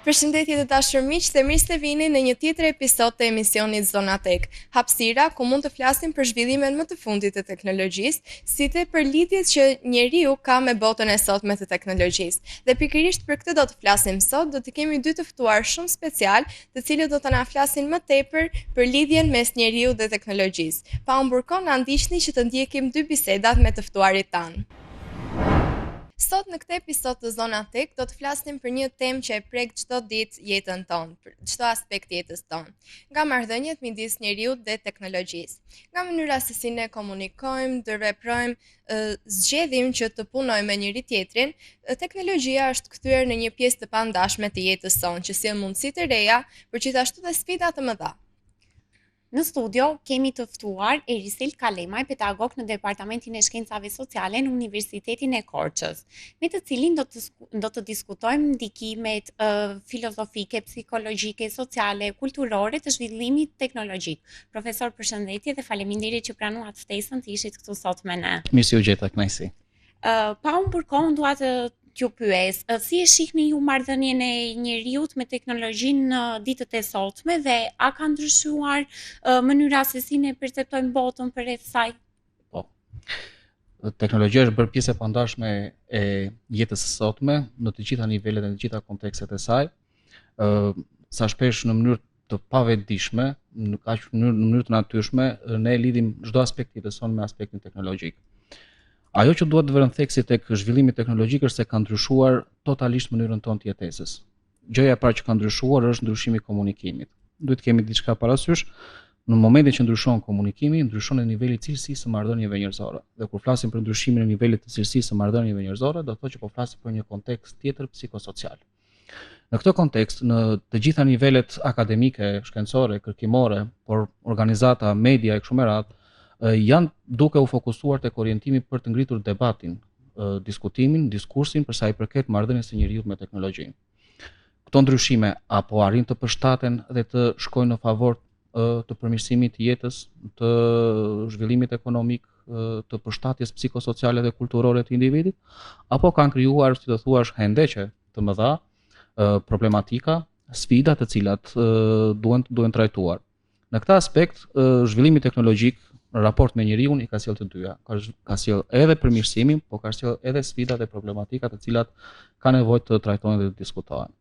Përshëndetje të dashur miq, dhe mirë se vini në një tjetër episod të emisionit Zona Tech. Hapësira ku mund të flasim për zhvillimet më të fundit të teknologjisë, si dhe për lidhjet që njeriu ka me botën e sotme të teknologjisë. Dhe pikërisht për këtë do të flasim sot, do të kemi dy të ftuar shumë special, të cilët do të na flasin më tepër për lidhjen mes njeriu dhe teknologjisë. Pa humbur kohë, na ndiqni që të ndjekim dy bisedat me të ftuarit tanë. Sot në këtë episod të Zona Tech do të flasim për një temë që e prek çdo ditë jetën tonë, për çdo aspekt jetës tonë, nga marrëdhëniet midis njeriut dhe teknologjisë, nga mënyra se si ne komunikojmë, ndërveprojmë, zgjedhim që të punojmë me njëri tjetrin. Teknologjia është kthyer në një pjesë të pandashme të jetës sonë, që sjell mundësi të reja, por gjithashtu dhe sfida të mëdha. Në studio kemi të ftuar Erisel Kalemaj, pedagog në Departamentin e Shkencave Sociale në Universitetin e Korçës, me të cilin do të diskutojmë ndikimet filozofike, psikologjike, sociale, kulturore të zhvillimit teknologjik. Profesor, përshëndetje dhe faleminderit që pranuat ftesën të ishit këtu sot me ne. Mirë si u gjeta, kënaqësi. Pa unë për kohën dua të t'ju pyes, si e shihni ju marrëdhënien e njeriut me teknologjinë në ditët e sotme dhe a ka ndryshuar mënyra se si ne perceptojmë botën përreth saj? Po. Teknologjia është bërë pjesë e pandashme e jetës së sotme në të gjitha nivelet dhe në të gjitha kontekstet e saj. Sa shpesh në mënyrë të pavetdijshme, në mënyrë të natyrshme, ne lidhim çdo aspekt të jetës sonë me aspektin teknologjik. Ajo që duhet të vërejmë theksi tek zhvillimi teknologjik është se ka ndryshuar totalisht mënyrën tonë të jetesës. Gjëja e parë që ka ndryshuar është ndryshimi i komunikimit. Duhet të kemi diçka parasysh, në momentin që ndryshon komunikimi, ndryshon edhe niveli i cilësisë së marrëdhënieve njerëzore. Dhe kur flasim për ndryshimin e nivelit të cilësisë së marrëdhënieve njerëzore, do të thotë që po flasim për një kontekst tjetër psikosocial. Në këtë kontekst, në të gjitha nivelet akademike, shkencore, kërkimore, por organizata, media e kështu me radhë, janë duke u fokusuar tek orientimi për të ngritur debatin, diskutimin, diskursin për sa i përket marrëdhënies së njeriut me teknologjinë. Këto ndryshime apo arrin të përshtaten dhe të shkojnë në favor të përmirësimit të jetës, të zhvillimit ekonomik, të përshtatjes psikosociale dhe kulturore të individit, apo kanë krijuar, si të thuash, hendeqe të mëdha, problematika, sfida të cilat duhen trajtuar. Në këtë aspekt, zhvillimi teknologjik në raport me njeriun i ka sjellë të dyja. Ka sjellë edhe përmirësimin, por ka sjellë edhe sfida dhe problematika të cilat ka nevojë të trajtohen dhe të diskutohen.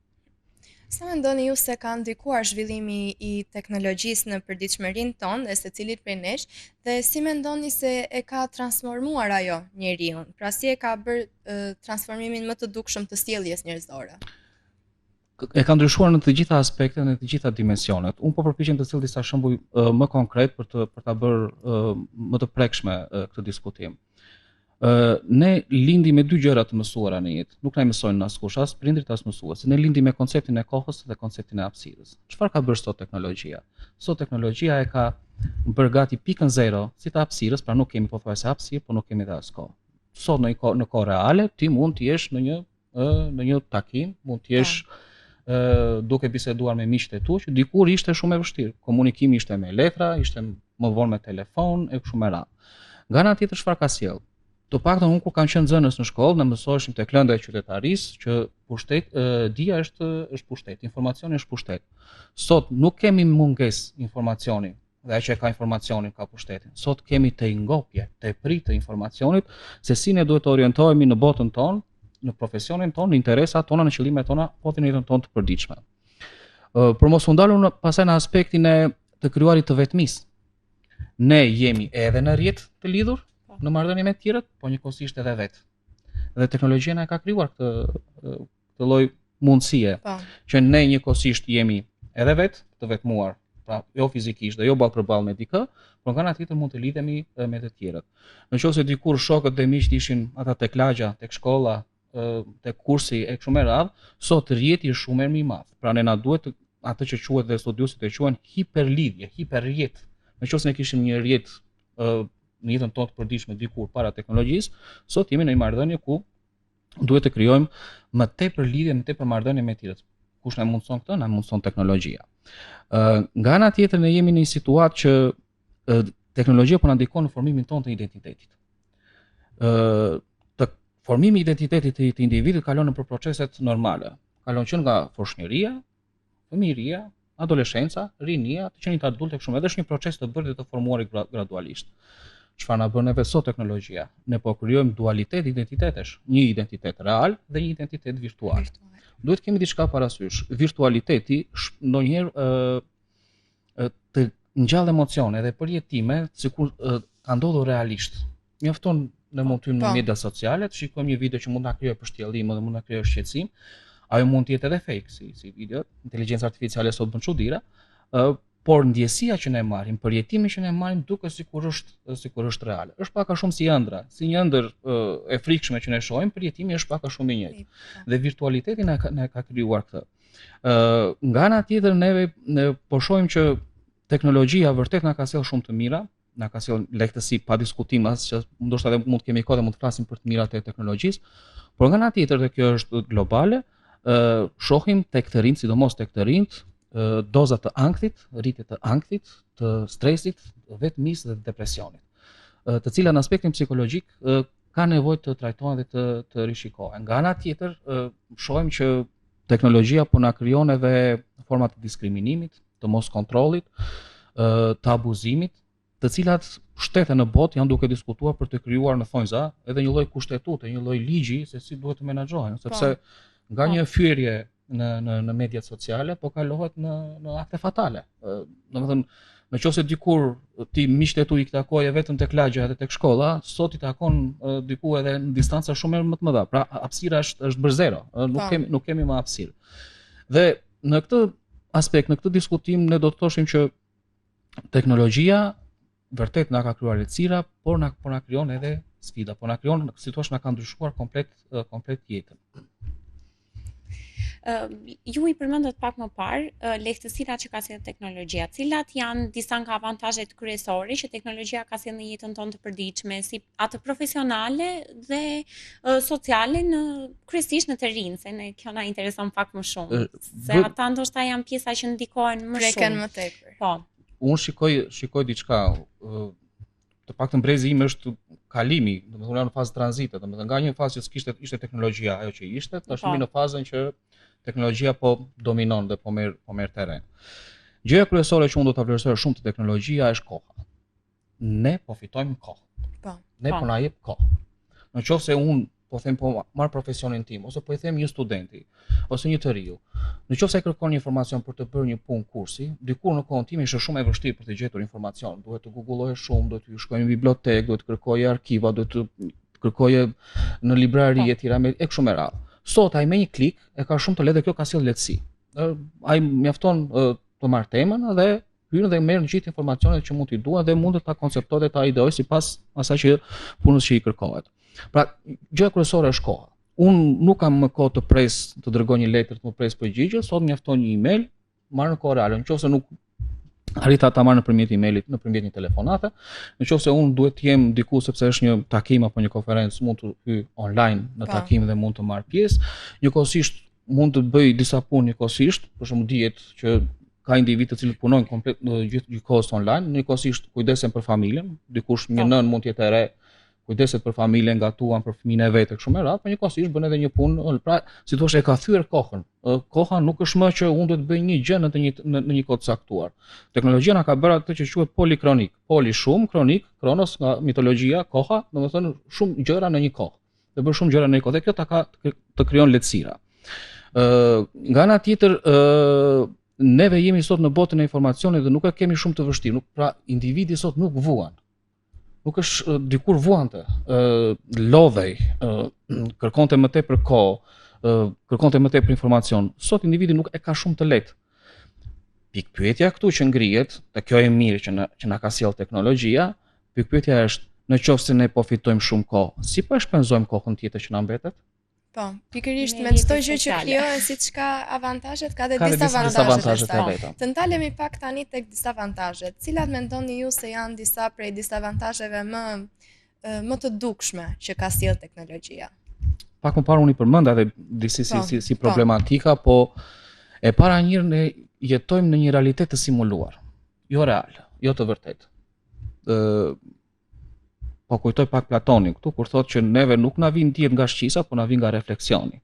Sa mendoni ju se ka ndikuar zhvillimi i teknologjisë në përditshmërinë tonë dhe secilit prej nesh, dhe si mendoni se e ka transformuar ajo njeriun? Pra si e ka bërë transformimin më të dukshëm të sjelljes njerëzore? E ka ndryshuar në të gjitha aspektet, në të gjitha dimensionet. Unë po përpiqem të sjell disa shembuj më konkret për ta bërë më të prekshme këtë diskutim. Ne lindi me dy gjëra të mësuara në jetë. Nuk na mësojnë askush, as prindrit as mësuesit. Ne lindi me konceptin e kohës dhe konceptin e hapësirës. Çfarë ka bërë sot teknologjia? Sot teknologjia e ka bërë gati pikën zero si të hapësirës, pra nuk kemi pothuajse hapësirë, por nuk kemi dhe as kohë. Sot në kohë reale ti mund të jesh në një takim, mund të jesh duke biseduar me miqtë e tu, që dikur ishte shumë e vështirë. Komunikimi ishte me letra, ishte më vonë me telefon e kështu me radhë. Nga ana tjetër çfarë ka sjell? Të paktën unë kur kam qenë nxënës në shkollë, ne mësoheshim tek lënda e qytetarisë që dia është pushtet, informacioni është pushtet. Sot nuk kemi mungesë informacioni, dhe ai që ka informacionin ka pushtetin. Sot kemi të ngopje, të pritë të informacionit se si ne duhet të orientohemi në botën tonë, në profesionin tonë, në interesat tona, në qëllimet tona, po në jetën tonë të përditshme. Për mos u ndalur pastaj në aspektin e të krijuarit të vetmisë. Ne jemi edhe në rrjet të lidhur në marrëdhënie me të tjerët, po njëkohësisht edhe vetë. Dhe teknologjia na ka krijuar këtë lloj mundësie që ne njëkohësisht jemi edhe vetë, të vetmuar, pra jo fizikisht dhe jo ballë për ballë me dikë, por nga ana tjetër mund të lidhemi me të tjerët. Nëse dikur shokët dhe miqt ishin ata tek lagja, tek shkolla, tek kursi e kështu me radhë, sot rrjeti është shumë më i madh. Pra ne na duhet atë që quhet dhe studiuesit e quajnë hiperlidhje, hiperrjet. Nëse ne kishim një rrjet në jetën tonë të përditshme dikur para teknologjisë, sot jemi në një marrëdhënie ku duhet të krijojmë më tepër lidhje, më tepër marrëdhënie me të tjerët. Kush na mundson këtë? Na mundson teknologjia. Nga ana tjetër ne jemi në një situatë që teknologjia po na ndikon në formimin tonë të identitetit. Formimi i identitetit të individit kalon nëpër proceset normale. kalon që nga foshnjëria, fëmijëria, adoleshenca, rinia, të qenit adult e kështu me. Edhe është një proces të bërë dhe të formuar gradualisht. Çfarë na bën neve sot teknologjia? Ne po krijojmë dualitet identitetesh, një identitet real dhe një identitet virtual. Duhet kemi diçka parasysh. Virtualiteti ndonjëherë të ngjall emocione dhe përjetime sikur ka ndodhur realisht. Mjafton ne mund të hyjmë në media sociale, të shikojmë një video që mund na krijojë përshtyellim dhe mund na krijojë shqetësim. Ajo mund të jetë edhe fake si video, inteligjenca artificiale sot bën çuditëra, por ndjesia që ne marrim, përjetimi që ne marrim duket sikur është reale. Është pak a shumë si ëndra, si një ëndër e frikshme që ne shohim, përjetimi është pak a shumë i njëjtë. Dhe virtualiteti na ka krijuar këtë. Nga ana tjetër ne po shohim që teknologjia vërtet na ka sjellë shumë të mira, na ka sjellë lehtësi pa diskutim, as që ndoshta edhe mund të kemi kohë dhe mund të flasim për të mirat e teknologjisë, por nga ana tjetër dhe kjo është globale, shohim tek të rinjt, sidomos tek të rinjt, doza të ankthit, rritje të ankthit, të stresit, vetmisë dhe depresionit, të cilat në aspektin psikologjik ka nevojë të trajtohen dhe të rishikohen. Nga ana tjetër, shohim që teknologjia po na krijon edhe forma të diskriminimit, të mos kontrollit, të abuzimit, të cilat shtete në botë janë duke diskutuar për të krijuar në thonjza edhe një lloj kushtetute, një lloj ligji se si duhet të menaxhohen, sepse nga një fyerje në mediat sociale po kalohet në akte fatale. Domethënë, nëse dikur ti miqtetu i takoje vetëm tek lagja edhe tek shkolla, sot i takon diku edhe në distanca shumë më të mëdha. Pra hapësira është bërë zero, nuk kemi më hapësirë. Dhe në këtë aspekt, në këtë diskutim ne do të thoshim që teknologjia vërtet na ka krijuar lehtësira, por na krijon edhe sfida, por na krijon situash na ka ndryshuar komplet jetën. Ju i përmendët pak më parë lehtësirat që ka sjellë teknologjia, cilat janë disa nga avantazhet kryesore që teknologjia ka sjellë në jetën tonë të përditshme, si atë profesionale dhe sociale, kryesisht në të rinj, se ne kjo na intereson pak më shumë, se ata ndoshta janë pjesa që ndikojnë më shumë. Preken më tepër. Po. Unë shikoj diçka, të paktën brezi im është kalimi, domethënë në fazë tranzite, domethënë nga një fazë që ishte teknologjia ajo që ishte, tash jemi në fazën që teknologjia po dominon dhe po merr terren. Gjëja kryesore që unë do ta vlerësoj shumë të teknologjia është koha. Ne po fitojmë kohë. Po. Ne po na jep kohë. Nëse unë po them po marr profesionin tim ose po i them një studenti ose një të riu, nëse kërkon një informacion për të bërë një punë kursi, dikur në kohën time ishte shumë e vështirë për të gjetur informacion. Duhet të googulloje shumë, duhet të shkoje në bibliotekë, duhet të kërkoje arkiva, duhet të kërkoje në librari e tjera e kështu me radhë. Sot ai me një klik e ka shumë të lehtë dhe kjo ka sjellë lehtësi. Ai mjafton të marr temën dhe hyn dhe merr gjithë informacionet që mund t'i duan dhe mund të ta konceptojë dhe ta ideojë sipas asaj që punës që i kërkohet. Pra, gjëja kryesore është koha. Unë nuk kam më kohë të pres të dërgoj një letër të më pres përgjigje, sot mjafton një email, marr në kohë reale. Nëse nuk arrita ta marr nëpërmjet emailit, nëpërmjet një telefonate, nëse unë duhet të jem diku sepse është një takim apo një konferencë, mund të hyj online në takim dhe mund të marr pjesë. Njëkohësisht mund të bëj disa punë njëkohësisht, për shembull dihet që ka individë të cilët punojnë komplet gjithë kohës online, njëkohësisht kujdesen për familjen, dikush një nën mund të jetë e re, kujdeset për familjen, gatuan për fëmijën e vet e kështu me radhë, por njëkohësisht bën edhe një punë, pra si thua e ka thyer kohën. Koha nuk është më që unë do të bëj një gjë në një kohë të caktuar. Teknologjia na ka bërë atë që quhet polikronik. Poli shumë, kronik, kronos nga mitologjia, koha, domethënë shumë gjëra në një kohë. Të bën shumë gjëra në një kohë dhe kjo të krijon lehtësira. Nga ana tjetër, neve jemi sot në botën e informacionit dhe nuk e kemi shumë të vështirë. Pra individi sot nuk vuan. Nuk është dikur vuante, lodhej, kërkonte më tepër kohë, kërkonte më tepër informacion. Sot individi nuk e ka shumë të lehtë. Pikpyetja këtu që ngrihet, dhe kjo e mirë që na ka sjellë teknologjia, pikpyetja është, nëse ne po fitojmë shumë kohë, si po e shpenzojmë kohën tjetër që na mbetet? Po, pikërisht me çdo gjë që krijohet siç ka avantazhet, ka dhe disavantazhet e veta. Të ndalemi pak tani tek disavantazhet. Cilat mendoni ju se janë disa prej disavantazheve më të dukshme që ka sjellë teknologjia? Pak më parë unë i përmenda edhe disi si problematika, po e para njëherë ne jetojmë në një realitet të simuluar, jo real, jo të vërtetë. po kujtoj pak Platonin këtu kur thotë që neve nuk na vin diet nga shqisat, po na vin nga refleksioni.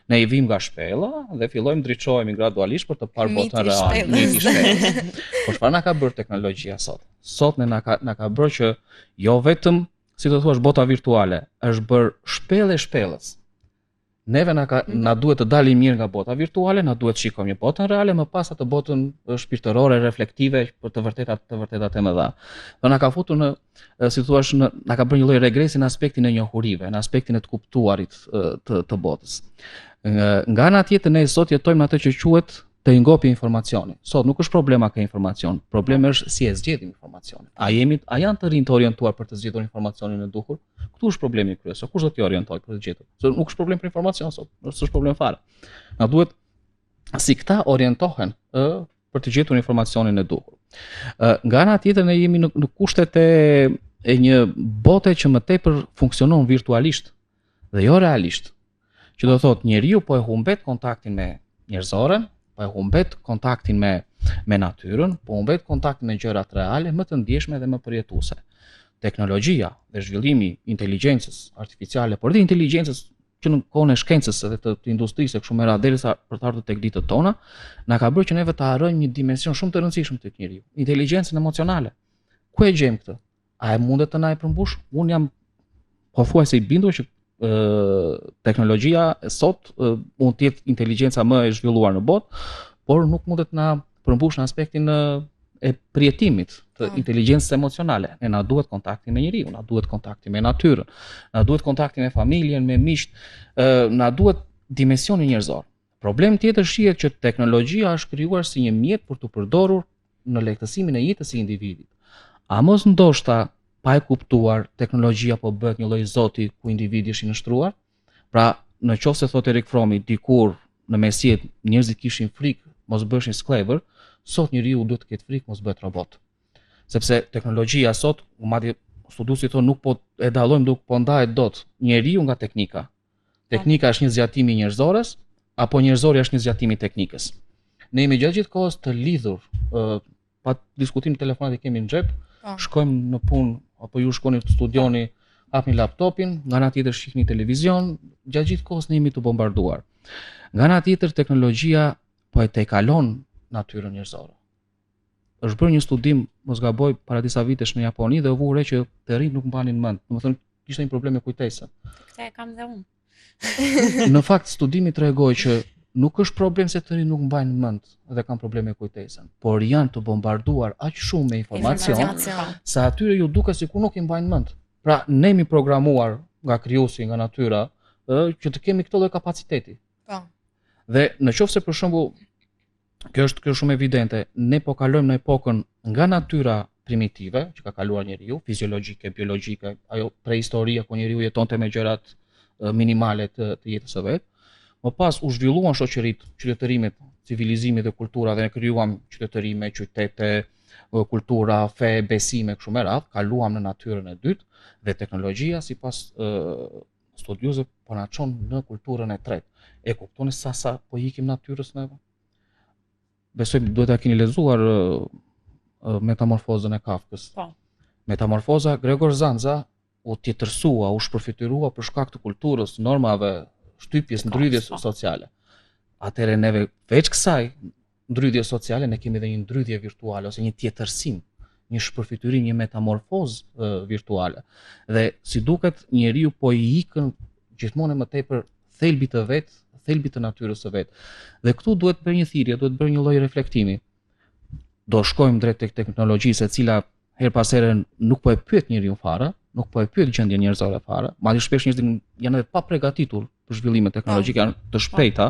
Ne I vim nga shpella dhe fillojmë ndriçohemi gradualisht për të parë botën reale. Miti I shpellës. Po çfarë na ka bërë teknologjia sot? Sot na ka bërë që jo vetëm, si të thuash, bota virtuale, është bërë shpellë e shpellës. Neve na duhet të dalim mirë nga bota virtuale, na duhet shikojmë një botën reale, më pas atë botën shpirtërore, reflektive për të vërtetat e mëdha. Do na ka futur në, si thua, na ka bërë një lloj regresi në aspektin e njohurive, në aspektin e të kuptuarit të botës. Nga ana tjetër ne sot jetojmë në atë që quhet të ngopje informacioni. Sot nuk është problema ka informacion, problemi është si e zgjedhim informacionin. A janë të rinj të orientuar për të zgjedhur informacionin e duhur? Këtu është problemi kryesor. Kush do t'i orientojë për të gjetur? Se nuk është problem për informacion sot, s'është problem fare. Na duhet si këta orientohen për të gjetur informacionin e duhur. Nga ana tjetër ne jemi në kushtet e një bote që më tepër funksionon virtualisht dhe jo realisht. Që do thotë njeriu po e humbet kontaktin me njerëzoren, po e humbet kontaktin me natyrën, po humbet kontaktin me gjërat reale, më të ndjeshme dhe më përjetuese. Teknologjia dhe zhvillimi I inteligjencës artificiale, por dhe inteligjencës që në kohën e shkencës dhe të industrisë kështu me radhë derisa për të ardhur tek ditët tona, na ka bërë që neve të harrojmë një dimension shumë të rëndësishëm tek njeriu, inteligjencën emocionale. Ku e gjejmë këtë? A e mundet të na e përmbush? Unë jam pothuajse I bindur që teknologjia sot mund të jetë inteligjenca më e zhvilluar në botë, por nuk mundet na përmbush në aspektin e përjetimit të inteligjencës emocionale. Ne na duhet kontakti me njeriu, na duhet kontakti me natyrën, na duhet kontakti me familjen, me miqt, na duhet dimensioni njerëzor. Problem tjetër shihet që teknologjia është krijuar si një mjet për të përdorur në lehtësimin e jetës së individit. A mos ndoshta pa e kuptuar, teknologjia po bëhet një lloj zoti ku individi është I nështruar? Pra, në qoftë se thotë Erik Fromm, dikur në mesjet njerëzit kishin frikë mos bëshin sklever, sot njeriu duhet të ketë frikë mos bëhet robot. Sepse teknologjia sot, madje studiuesit thonë nuk po e dallojmë, nuk po ndahet dot njeriu nga teknika. Teknika është një zgjatimi I njerëzores, apo njerëzori është një zgjatimi I teknikës. Ne jemi gjatë gjithë kohës të lidhur, pa diskutim telefonat I kemi në xhep, shkojmë në punë apo ju shkoni të studioni, hapni laptopin, nga ana tjetër shihni televizion, gjatë gjithë kohës ne jemi të bombarduar. Nga ana tjetër teknologjia po e tejkalon natyrën njerëzore. Është bërë një studim, mos gaboj, para disa vitesh në Japoni dhe u vu re që të rinjt nuk mbanin mend. Domethënë kishte një problem me kujtesën. Këtë e kam dhe unë. Në fakt studimi tregoi që nuk është problem se të rinjt nuk mbajnë mend dhe kanë probleme me kujtesën, por janë të bombarduar aq shumë me informacion sa atyre ju duket sikur nuk I mbajnë mend. Pra ne jemi programuar nga krijuesi, nga natyra, që të kemi këtë lloj kapaciteti. Po. Dhe në qoftë se për shembull kjo është shumë evidente, ne po kalojmë në epokën nga natyra primitive që ka kaluar njeriu, fiziologjike, biologjike, ajo prehistoria ku njeriu jetonte me gjërat minimale të jetës së vet. Më pas u zhvilluan shoqëritë, qytetërimet, civilizimi dhe kultura dhe ne krijuam qytetërime, qytete, kultura, fe, besime kështu me radhë, kaluam në natyrën e dytë dhe teknologjia sipas studiozëve po na çon në kulturën e tretë. E kuptoni sa po ikim natyrës neve? Besoj duhet ta keni lexuar Metamorfozën e Kafkës. Po. Metamorfoza Gregor Zanza u tjetërsua, u shpërfytyrua për shkak të kulturës, normave, shtypjes, ndrydhjes sociale. Atëherë neve veç kësaj ndrydhje sociale ne kemi edhe një ndrydhje virtuale ose një tjetërsim, një shpërfytyrim, një metamorfozë virtuale. Dhe si duket njeriu po I ikën gjithmonë më tepër thelbit të vet, thelbit të natyrës së vet. Dhe këtu duhet bërë një thirrje, duhet bërë një lloj reflektimi. Do shkojmë drejt tek teknologjisë e cila her pas here nuk po e pyet njeriu fare, nuk po e pyet gjendjen njerëzore fare, madje shpesh njerëzit janë edhe pa përgatitur për zhvillime teknologjike, janë të shpejta.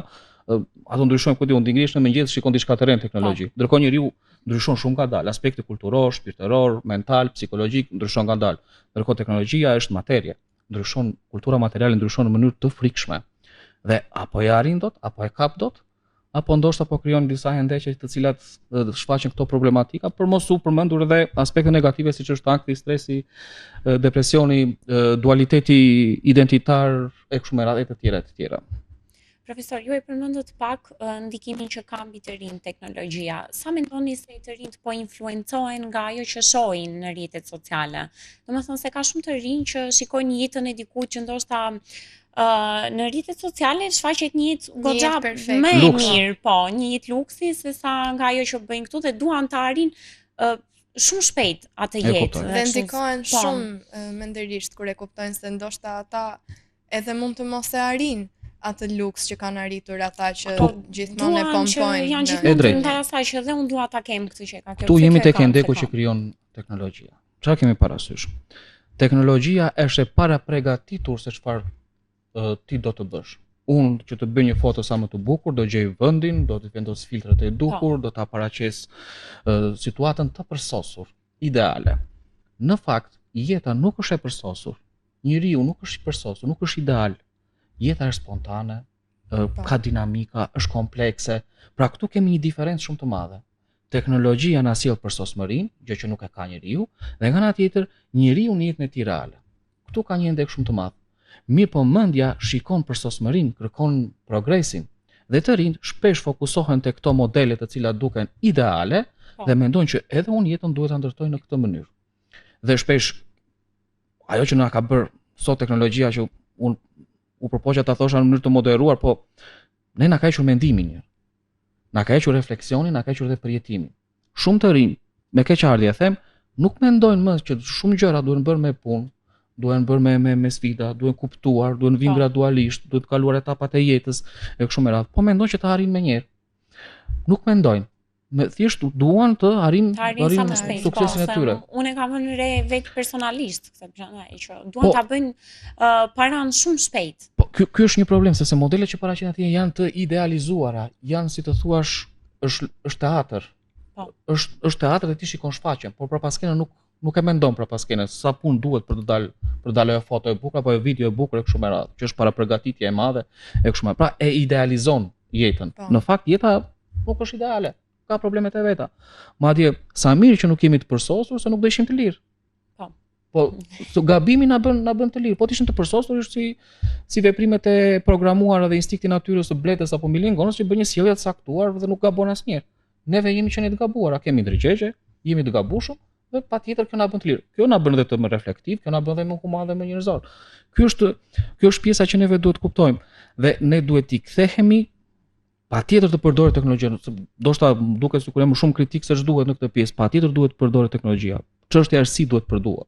Ato ndryshojnë ku diun, ngrihesh në mëngjes shikon diçka të re në teknologji. Ndërkohë njeriu ndryshon shumë ngadalë, aspekti kulturor, shpirtëror, mental, psikologjik ndryshon ngadalë. Ndërkohë teknologjia është materie, ndryshon, kultura materiale ndryshon në mënyrë të frikshme. Dhe apo e arrin dot, apo e kap dot, apo ndoshta po krijon disa hendeqe të cilat shfaqen këto problematika, për mos u përmendur edhe aspekte negative siç është ankthi, stresi, depresioni, dualiteti identitar e kështu me radhë të tjera. Profesor, ju e përmendët pak ndikimin që ka mbi të rinj teknologjia. Sa mendoni se të rinjt po influencohen nga ajo që shohin në rrjetet sociale? Domethënë se ka shumë të rinj që shikojnë jetën e dikujt që ndoshta në rrjetet sociale shfaqet një jetë goxha më e mirë, po, një jetë luksi sesa nga ajo që bëjnë këtu dhe duan të arrin shumë shpejt atë jetë. Dhe ndikohen shumë mendërisht kur e kuptojnë se ndoshta ata edhe mund të mos e arrin atë luks që kanë arritur ata që gjithmonë e pompojnë. Janë gjithmonë ndaj asaj që edhe unë dua ta kem këtë që ka. Ktu jemi tek ndeku që krijon teknologjia. Çfarë kemi parasysh? Teknologjia është e para përgatitur se çfarë ti do të bësh. Unë që të bëj një foto sa më të bukur, do gjej vendin, do të vendos filtrat e duhur, do ta paraqes situatën të përsosur, ideale. Në fakt, jeta nuk është e përsosur. Njeriu nuk është i përsosur, nuk është ideal. Jeta është spontane, ka dinamika, është komplekse. Pra këtu kemi një diferencë shumë të madhe. Teknologjia na sjell përsosmërinë, gjë që nuk e ka njeriu, dhe nga ana tjetër, njeriu në jetën e tij reale. Këtu ka një ndek shumë të madh. Mirë po mendja shikon përsosmërinë, kërkon progresin, dhe të rinjt shpesh fokusohen te këto modele të cilat duken ideale dhe mendojnë që edhe unë jetën duhet ta ndërtoj në këtë mënyrë. Dhe shpesh ajo që na ka bërë sot teknologjia që unë u përpoqja ta thosha në mënyrë të moderuar, po ne na ka hequr mendimin, na ka hequr refleksionin, na ka hequr edhe përjetimin. Shumë të rinj, me keqardhje them, nuk mendojnë më që shumë gjëra duhen bërë me punë, duhen bërë me sfida, duhen kuptuar, duhen vinë gradualisht, duhet kaluar etapat e jetës e kështu me radhë. Po mendojnë që të arrin me njëherë. Nuk mendojnë. Me thjesht duan të arrin suksesin e tyre. Unë e kam vënë re vetë personalisht, sepse që duan ta bëjnë paran shumë shpejt. Po ky është një problem sepse modelet që paraqiten atje janë të idealizuara, janë si të thuash është teatr. Është teatr dhe ti shikon shfaqjen, por përpaskenën nuk e mendon përpaskenën sa punë duhet për të dalë ajo foto e bukur apo ajo video e bukur e kështu me radhë, që është para përgatitje e madhe e kështu me radhë. Pra e idealizon jetën. Në fakt jeta nuk është ideale. Ka problemet e veta. Madje sa mirë që nuk jemi të përsosur se nuk do ishim të lirë. Po gabimi na bën të lirë. Po të ishim të përsosur është si veprimet e programuara dhe instinkti i natyrës së bletës apo milingonës që bën një sjellje të saktuar dhe nuk gabon asnjëherë. Neve jemi qenë të gabuara, kemi ndërgjegje, jemi të gabushëm dhe patjetër kjo na bën të lirë. Kjo na bën edhe të më reflektiv, kjo na bën edhe më human dhe më njerëzor. Kjo është pjesa që neve duhet kuptojmë dhe ne duhet t'i kthehemi patjetër të përdoret teknologjia, ndoshta duket sikur jam më shumë kritik se ç'duhet në këtë pjesë, patjetër duhet të përdoret teknologjia. Çështja është si duhet përdorur.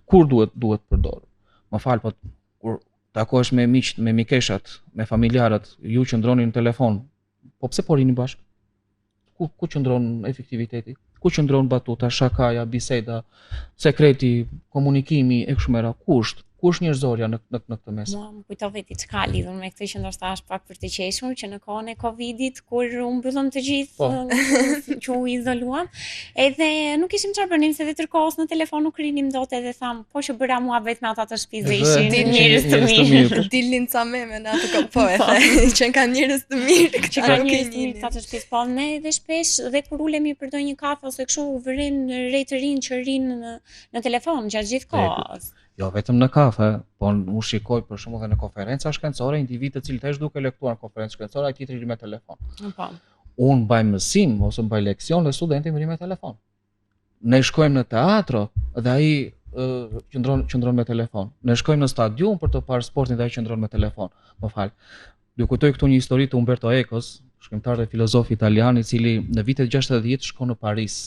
Kur duhet përdorur. Më fal, po kur takohesh me miqt, me mikeshat, me familjarët, ju qëndroni në telefon. Po pse po rini bashkë? Ku qëndron efektiviteti? Ku qëndron batuta, shakaja, biseda, sekreti, komunikimi e kështu me radhë? Ku është njerëzorja në këtë mes? Mua më kujtove diçka lidhur me këtë që ndoshta është pak për të qeshur, që në kohën e Covidit kur u mbyllëm të gjithë, që u izoluam, edhe nuk ishim çfarë bënim se vetë kohës në telefon nuk rinim dot edhe tham, po që bëra muhabet me ata të shtëpisë ishin njerëz të mirë. Dilnin ca meme në atë kohë, po që kanë njerëz të mirë, që kanë njerëz të mirë të shtëpisë, po ne edhe shpesh dhe kur ulemi për ndonjë kafe ose kështu vërin re të rinj që rinë në telefon gjatë gjithë kohës. Jo vetëm në kafe, po u shikoj për shembull edhe në konferenca shkencore, individë të cilët thjesht duke lektuar në konferencë shkencore, ai tjetri me telefon. Po. Unë mbaj mësim ose mbaj leksion dhe studenti më ri me telefon. Ne shkojmë në teatro dhe ai qëndron me telefon. Ne shkojmë në stadium për të parë sportin dhe ai qëndron me telefon. Më fal. Ju kujtoj këtu një histori të Umberto Ecos, shkrimtar dhe filozof italian i cili në vitet 60 shkon në Paris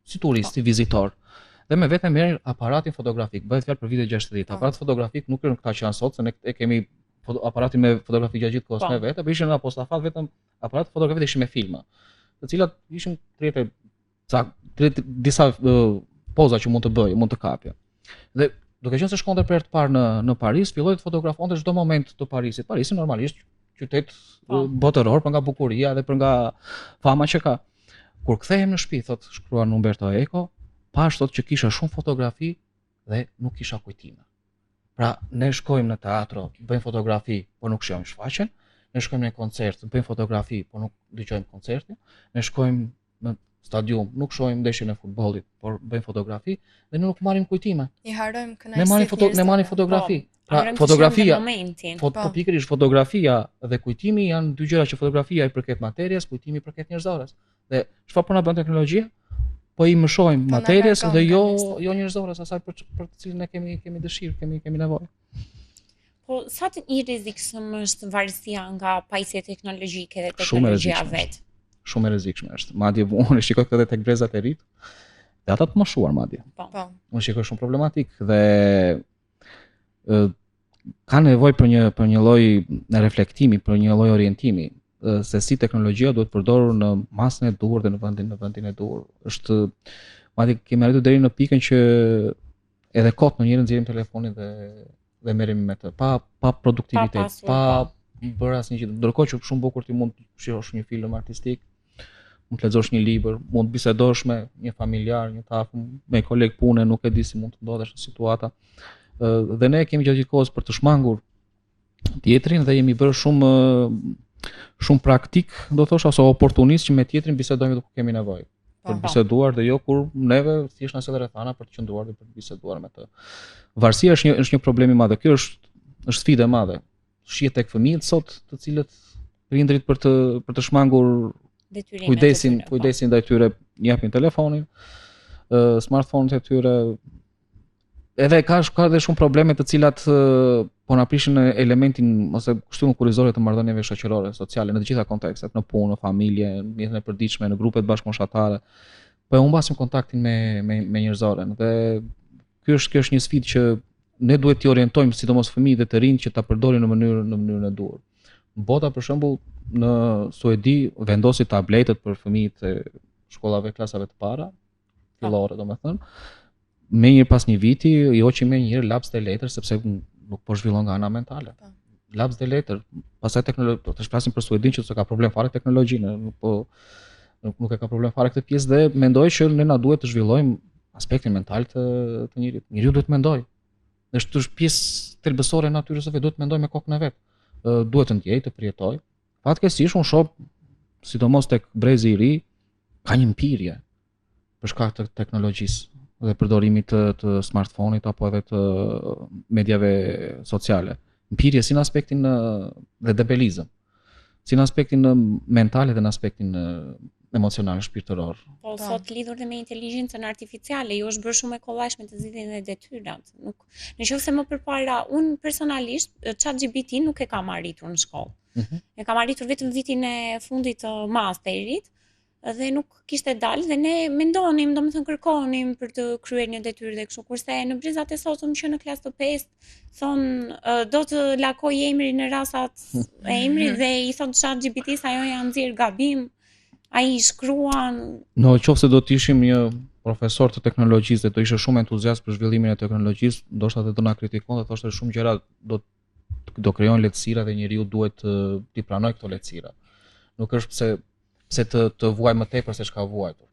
si turist, si vizitor. Dhe me vete merr aparatin fotografik, bëhet fjalë për vitet 60. Aparat fotografik nuk është këta që janë sot, se ne e kemi aparatin me fotografi gjatë gjithë kohës me vete, por ishin në apostafat vetëm aparat fotografik ishin me filma, të cilat ishin disa poza që mund të bëj, mund të kapje. Dhe duke qenë se shkonte për herë të parë në Paris, filloi të fotografonte çdo moment të Parisit. Parisi normalisht qytet botëror për nga bukuria dhe për nga fama që ka. Kur kthehem në shtëpi, thot shkruan Umberto Eco, pash thot që kisha shumë fotografi dhe nuk kisha kujtime. Pra, ne shkojmë në teatro, bëjmë fotografi, por nuk shohim shfaqjen, ne shkojmë në koncert, bëjmë fotografi, por nuk dëgjojmë koncertin, ne shkojmë në stadium, nuk shohim ndeshjen e futbollit, por bëjmë fotografi dhe ne nuk marrim kujtime. I harrojmë kënaqësitë. Ne marrim fotografi. Pra Arëm të fotografia, shënde momentin. po pikërisht fotografia dhe kujtimi janë dy gjëra që fotografia i përket materjes, kujtimi i përket njerëzores. Dhe çfarë po na bën teknologjia? Po i mëshojmë Po na materjes largon dhe nga jo njerëzores. njerëzores, asaj për të cilën ne kemi dëshirë, kemi nevojë. Po sa të i rrezikshëm është varësia nga pajisjet teknologjike dhe Shumë e teknologjia rrezikshme vet? Shumë e rrezikshme është. Madje unë shikoj këtë tek brezat e rit, dhe ata të moshuar madje. Po. Unë shikoj shumë problematik dhe ka nevojë për një lloj reflektimi, për një lloj orientimi se si teknologjia duhet përdorur në masën e duhur dhe në vendin e duhur. Është madje kemi arritur deri në pikën që edhe kot në njërin nxjerrim telefonin dhe merremi me të pa produktivitet, pa bërë asnjë gjë. Ndërkohë që shumë bukur ti mund të shihosh një film artistik, mund të lexosh një libër, mund të bisedosh me një familjar, një tafë, me koleg pune, nuk e di si mund të ndodhesh në situata. Dhe ne kemi gjatë kohës për të shmangur tjetrin dhe jemi bërë shumë praktik, do thosh, ose oportunist që me tjetrin bisedojmë dhe kur kemi nevojë. Për të biseduar dhe jo kur neve thjesht na sjell rrethana për të qëndruar dhe për të biseduar me të. Varësia është një problem i madh. Kjo është sfidë e madhe. Shihet tek fëmijët sot, të cilët prindrit për të shmangur kujdesin ndaj tyre, japin telefonin, smartphone-et e tyre. Edhe ka edhe shumë probleme të cilat po na prishin në elementin ose kushtimin kurrizore të marrëdhënieve shoqërore, sociale në të gjitha kontekstet, në punë, në familje, në jetën e përditshme, në grupet bashkëmoshatare. Po e humbasim kontaktin me njerëzoren dhe ky është një sfidë që ne duhet t'i orientojmë sidomos fëmijët dhe të rinjt që ta përdorin në mënyrën e duhur. Bota për shembull në Suedi vendosi tabletet për fëmijët e shkollave klasave të para, fillore domethënë. Me një pas një viti, jo që me njërë laps dhe letër, sepse nuk po zhvillon nga ana mentale. Laps dhe letër, pastaj teknologji, të shplasim për Suedin që ka problem fare teknologjinë, nuk e ka problem fare këtë pjesë dhe mendoj që ne na duhet të zhvillojmë aspektin mental të njerit. Njeriu duhet të mendoj. Është pjesë thelbësore e natyrës së vet, duhet të mendoj me kokën e vet. Duhet të ndjej, të përjetoj. Fatkeqësisht unë shoh, sidomos tek brezi i ri, ka një mpirje për shkak të teknologjisë dhe përdorimit të smartphone-it apo edhe të mediave sociale. Mpirje si në aspektin dhe debelizëm, si në aspektin mental dhe në aspektin emocional, shpirtëror. Po sot lidhur dhe me inteligjencën artificiale, ju është bërë shumë e kollajshme të zgjidhjen e detyrat. Nëse më përpara unë personalisht ChatGPT nuk e kam arritur në shkollë. E kam arritur vetëm vitin e fundit të masterit. Dhe nuk kishte dalë dhe ne mendonim, domethënë kërkonim për të kryer një detyrë dhe kështu, kurse në brezat e sotëm që në klasë të 5 thonë do të lakoj emrin në rastat e emrit dhe i thot ChatGPT se ajo janë nxjerr gabim, ai shkruan. No, qofse do të ishim një profesor të teknologjisë dhe do ishte shumë entuziast për zhvillimin e teknologjisë, ndoshta do na kritikon dhe thoshte shumë gjëra do krijojnë lehtësira dhe njeriu duhet t'i pranojë këto lehtësira. Nuk është pse të vuaj më tepër se çka vuajtur.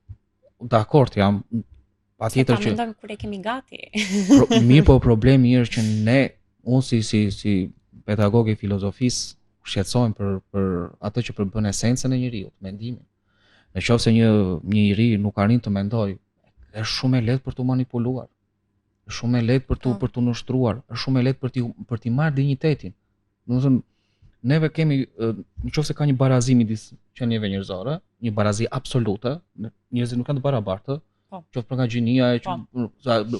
Dakord jam, patjetër që mendojmë kur e kemi gati. Mirë, po problemi është që unë si pedagog i filozofisë shqetësohem për atë që përbën esencën e njeriu, mendimin. Nëse një i ri nuk arrin të mendojë, është shumë e lehtë për t'u manipuluar. Është shumë e lehtë për t'u nushtruar, është shumë e lehtë për t'i marrë dinjitetin. Domethënë neve kemi, nëse ka një barazi midis qenieve njerëzore, një barazi absolute, njerëzit nuk janë të barabartë, qoftë për nga gjinia,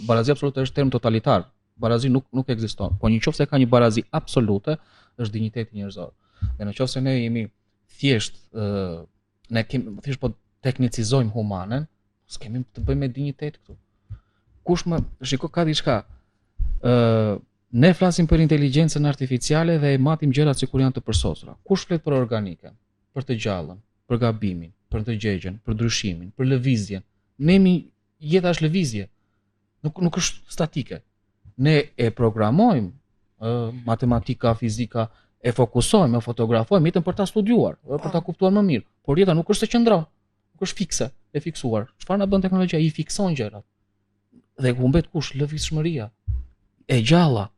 barazi absolute është term totalitar. Barazi nuk ekziston. Po nëse ka një barazi absolute, është dinjiteti njerëzor. Dhe nëse ne jemi thjesht po teknicizojmë humanën, s'kemi të bëjmë me dinjitet këtu. Shiko ka diçka. Ne flasim për inteligjencën artificiale dhe e matim gjërat sikur janë të përsosura. Kush flet për organike, për të gjallën, për gabimin, për të gjegjen, për ndryshimin, për lëvizjen? Jeta është lëvizje. Nuk është statike. Ne e programojmë matematika, fizika, e fokusojmë, e fotografojmë jetën për ta studiuar, për ta kuptuar më mirë. Por jeta nuk është se qëndron, nuk është fikse, e fiksuar. Çfarë na bën teknologjia? I fikson gjërat. Dhe humbet kush? Lëvizshmëria e gjalla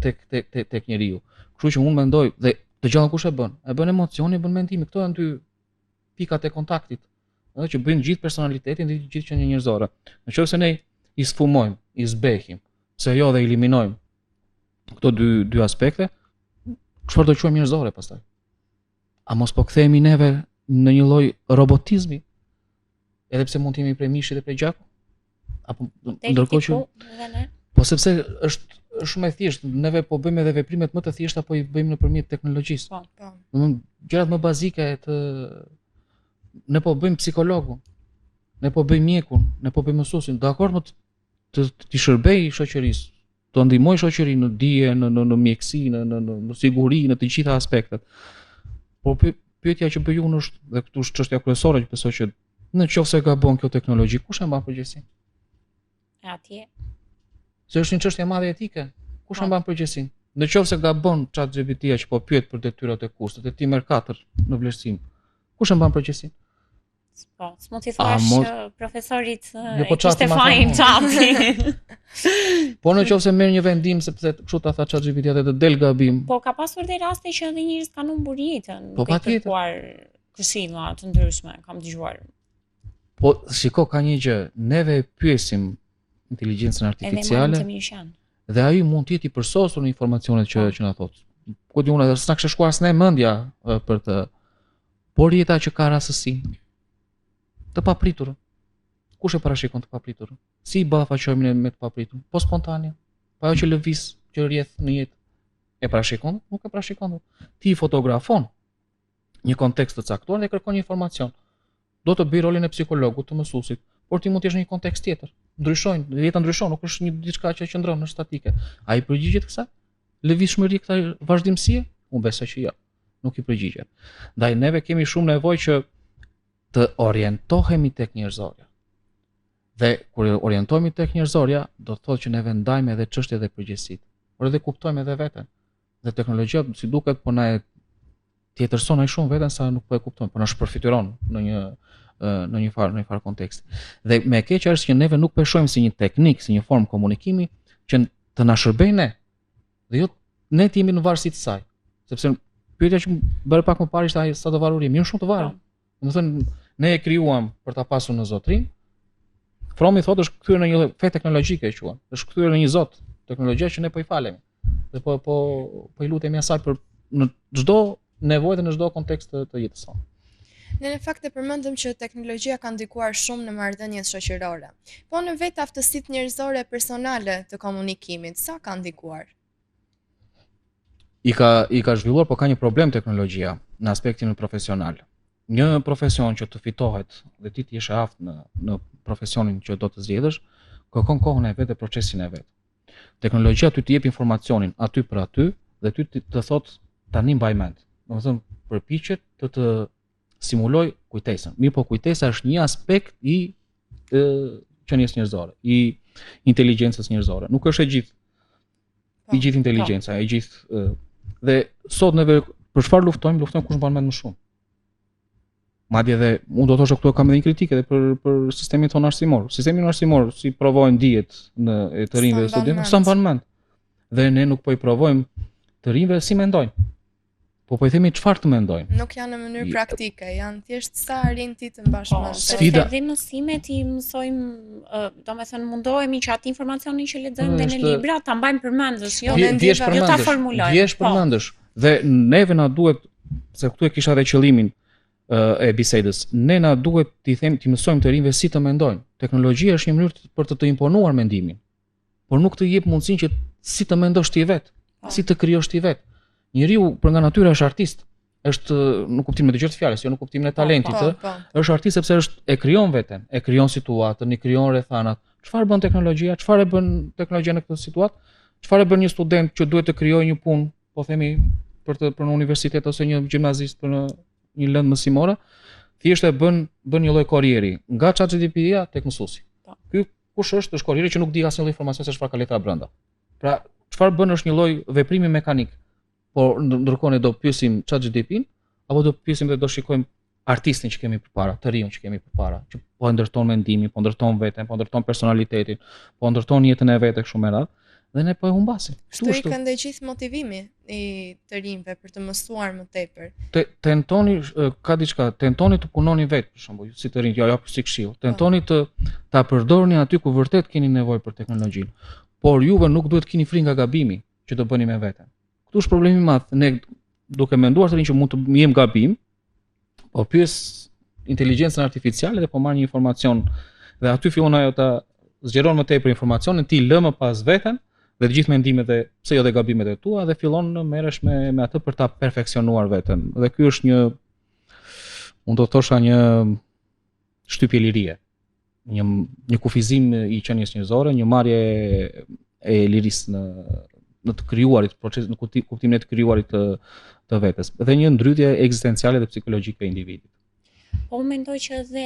tek njeriu. Kështu që unë mendoj, dhe të gjallën kush e bën? E bën emocioni, e bën mendimi. Këto janë dy pikat e kontaktit, që bëjnë gjithë personalitetin dhe gjithë qenie njerëzore. Nëse ne i sfumojmë, i zbehim, pse jo dhe eliminojmë këto dy aspekte, çfarë do quajmë njerëzore pastaj? A mos po kthehemi neve në një lloj robotizmi? Edhe pse mund të jemi prej mishit dhe prej gjakut? Apo ndërkohë që po sepse është shumë e thjeshtë, neve po bëjmë edhe veprimet më të thjeshta po i bëjmë nëpërmjet teknologjisë. Po. Domthonë gjërat më bazike ne po bëjmë psikologun, ne po bëjmë mjekun, ne po bëjmë mësuesin, dakord më të shërbej shoqërisë, të ndihmoj shoqërinë në dije, në mjeksi, në siguri, në të gjitha aspektet. Por pyetja që bëj unë është, dhe këtu është çështja kryesore që besoj që nëse gabon kjo teknologji, kush e mban përgjegjësinë? Atje. Se është një çështje e madhe etike. Kush e mban përgjegjësinë? Nëse gabon ChatGPT-ja që po pyet për detyrat e kursit, e ti merr 4 në vlerësim. Kush e mban përgjegjësinë? Po, s'mund t'i thash profesorit po kishte fajin çati. Po nëse merr një vendim sepse kështu ta tha ChatGPT-ja dhe të del gabim. Po ka pasur dhe raste që edhe njerëz kanë humbur jetën. Po patjetër. Këshilla të ndryshme, kam dëgjuar. Po shiko, ka një gjë, neve pyesim inteligjencën artificiale. Dhe ai mund të jetë i përsosur në informacionet që na thot. Ku di unë, s'na kishte shkuar asnjë mendja për të. Por jeta që ka rastësinë të papriturën. Kush e parashikon të papriturën? Si i ballafaqohemi me të papriturën? Po spontane. Po ajo që lëviz, që rrjedh në jetë. E parashikon? Nuk e parashikon. Ti fotografon një kontekst të caktuar dhe kërkon një informacion. Do të bëj rolin e psikologut, të mësuesit, por ti mund të jesh në një kontekst tjetër. Ndryshojnë, jeta ndryshon, nuk është një diçka që qëndron në statike. Ai përgjigjet kësaj? Lëvizshmëri kësaj vazhdimësie? Unë besoj që jo. Nuk i përgjigjet. Ndaj neve kemi shumë nevojë që të orientohemi tek njerëzorja. Dhe kur orientohemi tek njerëzorja, do të thotë që ne ndajmë edhe çështjet e përgjegjësitë, por edhe kuptojmë edhe veten. Dhe teknologjia, si duket, po na e tjetërson ai shumë veten sa nuk po e kuptojmë, po na shpërfytyron në një farë kontekst. Dhe me e keqja është që neve nuk po e shohim si një teknik, si një formë komunikimi që të na shërbejë ne. Dhe jo ne të jemi në varësi të saj. Sepse pyetja që bëre pak më parë ishte ai sa të varur jemi, jo shumë të varur. Domethënë ne e krijuam për ta pasur në zotrim. Fromi thotë është kthyer në një fe teknologjike e quhen. Është kthyer në një zot, teknologjia që ne po i falemi. Dhe po i lutemi asaj për në çdo nevojë dhe në çdo kontekst të jetës sonë. Ne në fakt e përmendëm që teknologjia ka ndikuar shumë në marrëdhëniet shoqërore. Po në vetë aftësitë njerëzore personale të komunikimit, sa ka ndikuar? I ka zhvilluar, po ka një problem teknologjia në aspektin profesional. Një profesion që të fitohet dhe ti të jesh i aftë në profesionin që do të zgjedhësh, kërkon kohën e vet dhe procesin e vet. Teknologjia ty të jep informacionin aty për aty dhe ty të thotë tani mbaj mend. Domethënë përpiqet të simuloj kujtesën. Mirë, po kujtesa është një aspekt i qenies njerëzore, i inteligjencës njerëzore. Nuk është e gjithë. I gjithë inteligjenca, e gjithë dhe sot neve për çfarë luftojmë kush mban mend më shumë. Madje edhe unë do të thosh këtu kam edhe një kritikë edhe për sistemin tonë arsimor. Sistemi arsimor si provojnë dijet në të rinjve studentë, sa mban mend. Dhe ne nuk po i provojmë të rinjve si mendojnë. Po i themi çfarë të mendojnë. Nuk janë në mënyrë praktike, janë thjesht sa arrin ti të mbash mend. Sfida. Dhe mësimet i mësojmë, domethënë mundohemi që atë informacionin që lexojmë dhe në libra ta mbajmë përmendës, jo ta formulojmë. Vjesh përmendësh. Dhe neve na duhet, se këtu e kisha edhe qëllimin e bisedës, ne na duhet t'i mësojmë të rinjve si të mendojnë. Teknologjia është një mënyrë për të imponuar mendimin, por nuk të jep mundësinë që si të mendosh ti vet, si të krijosh ti vet. Njeriu për nga natyra është artist. Është në kuptimin e të gjithë fjalës, jo në kuptimin e talentit, është artist sepse e krijon veten, e krijon situatën, i krijon rrethanat. Çfarë bën teknologjia? Çfarë bën teknologjia në këtë situatë? Çfarë bën një student që duhet të krijojë një punë, po themi për në universitet ose një gjimnazist për në një lëndë mësimore, thjesht e bën një lloj korrieri nga ChatGPT-ja tek mësuesi. Ky kush është korrieri që nuk di asnjë lloj informacioni se çfarë ka letra brenda. Pra, çfarë bën është një lloj veprimi mekanik. Por ndërkohë ne do pyesim ChatGPT-n apo do pyesim dhe do shikojmë artistin që kemi përpara, të riun që kemi përpara, që po ndërton mendimin, po ndërton veten, po ndërton personalitetin, po ndërton jetën e vet kështu me radhë, dhe ne po e humbasim. Kështu i ka ndaj gjithë motivimi i të rinjve për të mësuar më tepër. Tentoni ka diçka, tentoni të punoni vet, për shembull, si të rinj, jo si këshill. Tentoni ta përdorni aty ku vërtet keni nevojë për teknologjinë. Por juve nuk duhet keni frikë nga gabimi. që të bëni me veten. Këtu është problemi i madh. Ne duke menduar se që mund të jem gabim, po pyes inteligjencën artificiale dhe po marr një informacion dhe aty fillon ajo ta zgjeron më tepër informacionin, ti lë më pas veten dhe të gjithë mendimet e pse jo dhe gabimet e tua dhe fillon merresh me atë për ta perfeksionuar veten. Dhe ky është një, unë do të thosha, një shtypje lirie, një kufizim i qenies njerëzore, një marrje e lirisë në të krijuarit proces, në kuptimin e të krijuarit të vetes, dhe një ndrytje ekzistenciale dhe psikologjike e individit. Po mendoj që edhe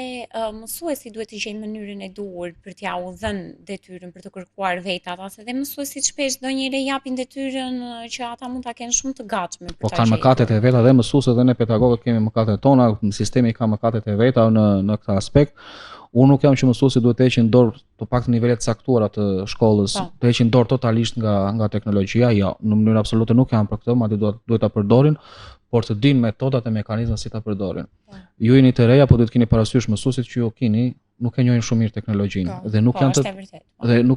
mësuesi duhet të gjejnë mënyrën e duhur për t'ia u dhënë detyrën për të kërkuar vetat, ase dhe mësuesit shpesh donjëherë japin detyrën që ata mund ta kenë shumë të gatshme për ta. Po kanë mëkatet e veta dhe mësuesit dhe ne pedagogët kemi mëkatet tona, sistemi ka mëkatet e veta në këtë aspekt. Unë nuk jam që mësuesit duhet të heqin dorë të paktën nivelet caktuara të shkollës, të heqin dorë totalisht nga teknologjia, jo, në mënyrë absolute nuk jam për këtë, madje duhet ta përdorin, por të dinë metodat e mekanizmat si ta përdorin. Ju jeni të reja, po duhet keni parasysh mësuesit që ju keni nuk e njohin shumë mirë teknologjinë dhe nuk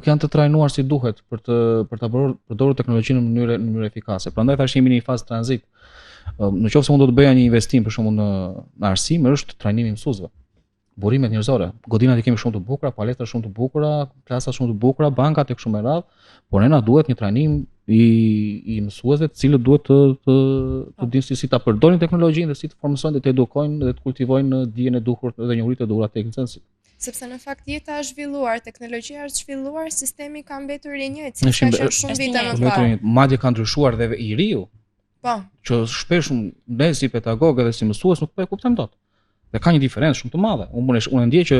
janë të trajnuar si duhet për ta përdorur teknologjinë në mënyrë efikase. Prandaj tash jemi në një fazë tranzit. Nëse unë do të bëja një investim për shembull në arsim, është trajnimi i mësuesve. Burimet njerëzore, godinat i kemi shumë të bukura, palestra shumë të bukura, klasa shumë të bukura, bankat e kështu me radhë, por ne na duhet një trajnim i mësuesve, të cilët duhet të dinë si ta përdorin teknologjinë dhe si të formojnë dhe të edukojnë dhe të kultivojnë dijen e duhur dhe njohuritë e duhura tek nxënësit. Sepse në fakt jeta është zhvilluar, teknologjia është zhvilluar, sistemi ka mbetur i njëjtë, siç ka qenë shumë vite më parë. Madje ka ndryshuar dhe i riu. Po. Që shpesh ne si pedagogë dhe si mësues nuk po e kuptojmë dot. Dhe ka një diferencë shumë të madhe. Unë ndjej që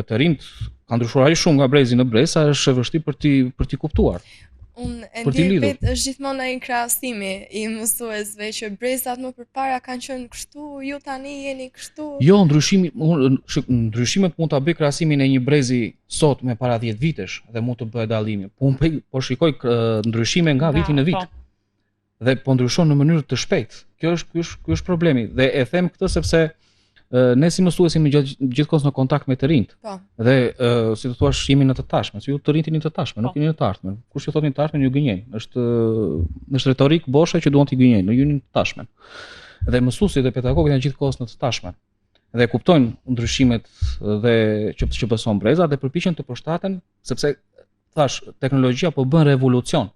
të rinjt ka ndryshuar aq shumë nga brezi në brez, sa është e vështirë për t'i kuptuar. Unë e ndjej vetë është gjithmonë ai krahasimi i mësuesve që brezat më përpara kanë qenë kështu, ju tani jeni kështu. Jo, ndryshimet mund ta bëj krahasimin e një brezi sot me para 10 vitesh dhe mund të bëhet dallimi. Po shikoj ndryshime nga viti në vit. Dhe po ndryshon në mënyrë të shpejtë. Ky është problemi dhe e them këtë sepse ne si mësuesi jemi gjithkohës në kontakt me të rinjt. Dhe si të thua jemi në të tashmen, si ju të rinjt jeni të tashmen, nuk jeni në të ardhmen. Kush ju thotë në të ardhmen ju gënjejnë. Është retorik boshe që duan t'i gënjejnë, në ju jeni në të tashmen. Dhe mësuesit dhe pedagogët janë gjithkohës në të tashmen. Dhe kuptojnë ndryshimet dhe që bëson breza dhe përpiqen të përshtaten, sepse thash teknologjia po bën revolucion.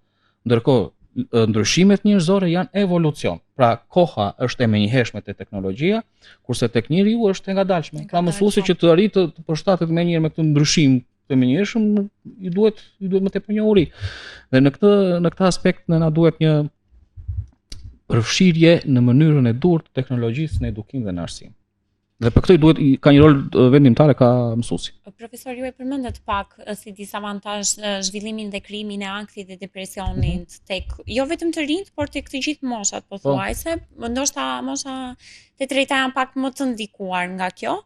Ndërkohë ndryshimet njerëzore janë evolucion. Pra koha është e menjëhershme te teknologjia, kurse tek njeriu është e ngadalshme. Pra mësuesi që të arrijë të përshtatet më njëherë me këtë ndryshim të menjëhershëm, i duhet më tepër njohuri. Dhe në këtë aspekt na duhet një përfshirje në mënyrën e duhur të teknologjisë në edukim dhe në arsim. Dhe për këtë ka një rol vendimtar ka mësuesi. Profesor, ju e përmendet pak si disavantazh zhvillimin dhe krijimin e ankthit dhe depresionit tek jo vetëm të rinjt, por tek të gjithë moshat, pothuajse, ndoshta mosha të treta janë pak më të ndikuar nga kjo.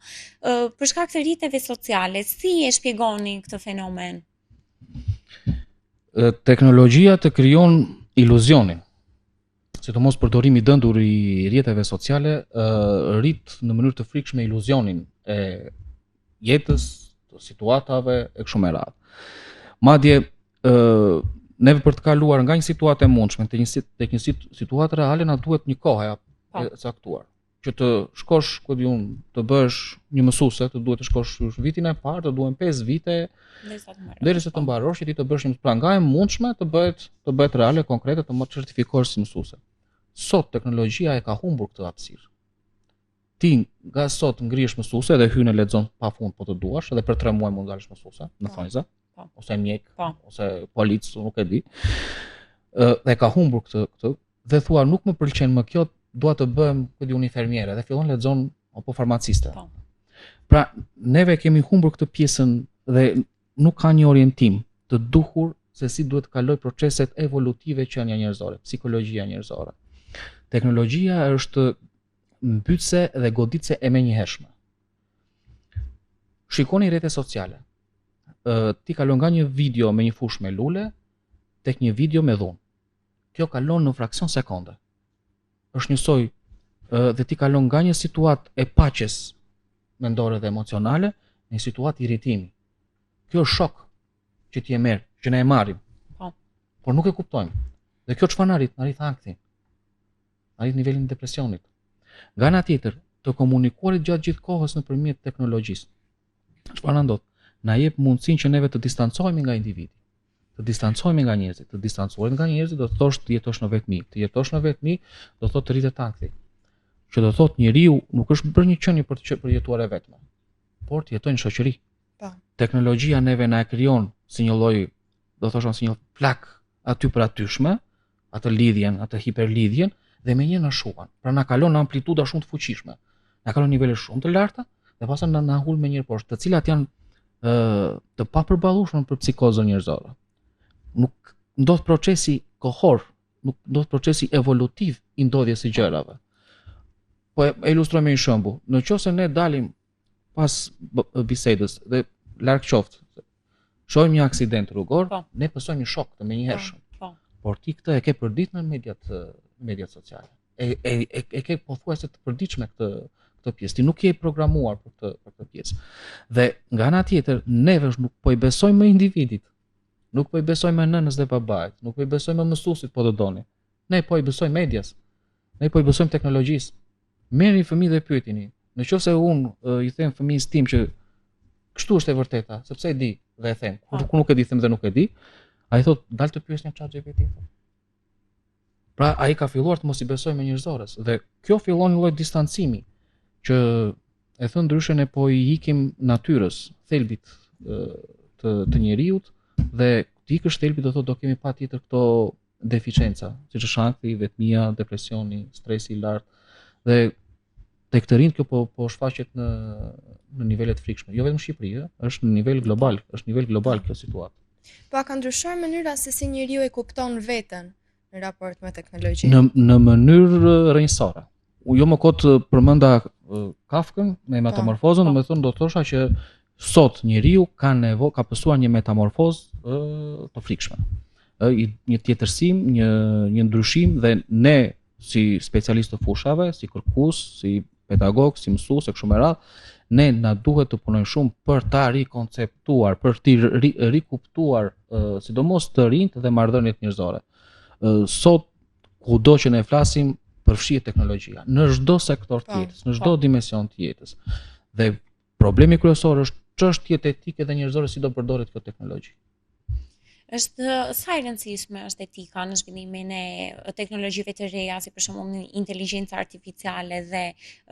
Për shkak të rrjeteve sociale, si e shpjegoni këtë fenomen? Teknologjia të krijon iluzionin. Sidomos përdorimi i dëndur i rrjeteve sociale rrit në mënyrë të frikshme iluzionin e jetës, të situatave e kështu me radhë. Madje neve për të kaluar nga një situatë e mundshme tek një situatë reale na duhet një kohë e caktuar. Që të shkosh, ku di unë, të bësh një mësuese, të duhet të shkosh vitin e parë, të duhen 5 vite derisa të mbarosh, që ti të bësh një pra nga e mundshme të bëhet reale, konkrete, të mos certifikohesh si mësuese. Sot teknologjia e ka humbur këtë hapësirë. Ti nga sot ngrihesh mësuese dhe hyn e lexon pafund po të duash, edhe për 3 muaj mund dalësh mësuese në thonjza, ose mjek, ose polic, nuk e di. Dhe ka humbur këtë dhe thua nuk më pëlqen më kjo, dua të bëhem një infermiere dhe fillon lexon apo farmaciste. Pra neve kemi humbur këtë pjesën dhe nuk ka një orientim të duhur se si duhet të kaloj proceset evolutive që janë njerëzore, psikologjia njerëzore. Teknologjia është mbytëse dhe goditëse e menjëhershme. Shikoni rrjetet sociale. Ti kalon nga një video me një fushë me lule tek një video me dhunë. Kjo kalon në fraksion sekonde. Është njësoj dhe ti kalon nga një situatë e paqes mendore dhe emocionale në një situatë irritimi. Kjo është shok që ti e merr, që ne e marrim. Por nuk e kuptojmë. Dhe kjo çfarë arrit anktin. Arrit nivelin e depresionit. Nga ana tjetër, të komunikuarit gjatë gjithë kohës nëpërmjet teknologjisë. Çfarë na ndodh? Na jep mundësinë që neve të distancohemi nga individi, të distancohemi nga njerëzit, të distancohet nga njerëzit do të thosh të jetosh në vetmi. Të jetosh në vetmi do thotë të rritet ankthi. Që do thotë njeriu nuk është bërë një qenie për jetuar e vetme, por të jetojë në shoqëri. Po. Teknologjia neve na e krijon si një lloj, do thoshim si një plak aty për atyshme, atë lidhjen, atë hiperlidhjen dhe me një na shuan. Pra na kalon në amplituda shumë të fuqishme. Na kalon nivele shumë të larta dhe pastaj na hul me njëri poshtë, të cilat janë të papërballueshme për psikozën njerëzore. Nuk ndodh procesi kohor, nuk ndodh procesi evolutiv i ndodhjes së gjërave. Po e ilustroj me një shembull. Nëse ne dalim pas bisedës dhe larg qoftë, shohim një aksident rrugor, ne pësojmë një shok të menjëhershëm. Por ti këtë e ke përdit në mediat sociale. E ke pothuajse të përditshme këtë pjesë. Ti nuk je programuar për këtë pjesë. Dhe nga ana tjetër, neve nuk po i besojmë më individit. Nuk po i besojmë nënës dhe babait, nuk po i besojmë mësuesit po të doni. Ne po i besojmë medias. Ne po i besojmë teknologjisë. Merrni fëmijë dhe pyetini. Nëse unë i them fëmijës tim që kështu është e vërteta, sepse e di dhe e them, kur nuk e di them dhe nuk e di, ai thot dal të pyes një ChatGPT. Pra ai ka filluar të mos i besojë me njerëzores dhe kjo fillon një lloj distancimi që e thënë ndryshe ne po i ikim natyrës, thelbit të njeriut dhe të ikësh thelbit do thotë do kemi patjetër këto deficienca, siç është ankthi, vetmia, depresioni, stresi i lartë dhe tek të rinjt kjo po shfaqet në nivele të frikshme. Jo vetëm në Shqipëri, është në nivel global kjo situatë. Po ka ndryshuar mënyra se si njeriu e kupton veten në raport me teknologjinë? Në mënyrë rrënjësore. Jo më kot përmenda Kafkën me metamorfozën, domethënë do thosha që sot njeriu ka pësuar një metamorfozë të frikshme. Një tjetërsim, një ndryshim dhe ne si specialistë të fushave, si kërkues, si pedagog, si mësues e kështu me radhë, ne na duhet të punojmë shumë për ta rikonceptuar, për të rikuptuar sidomos të rinjt dhe marrëdhëniet njerëzore. Sot kudo që ne flasim përfshihet teknologjia në çdo sektor të jetës, në çdo dimension të jetës. Dhe problemi kryesor është çështjet etike dhe njerëzore si do përdoret kjo teknologji. Është sa e rëndësishme është etika në zhvillimin e teknologjive të reja, si për shembull inteligjenca artificiale dhe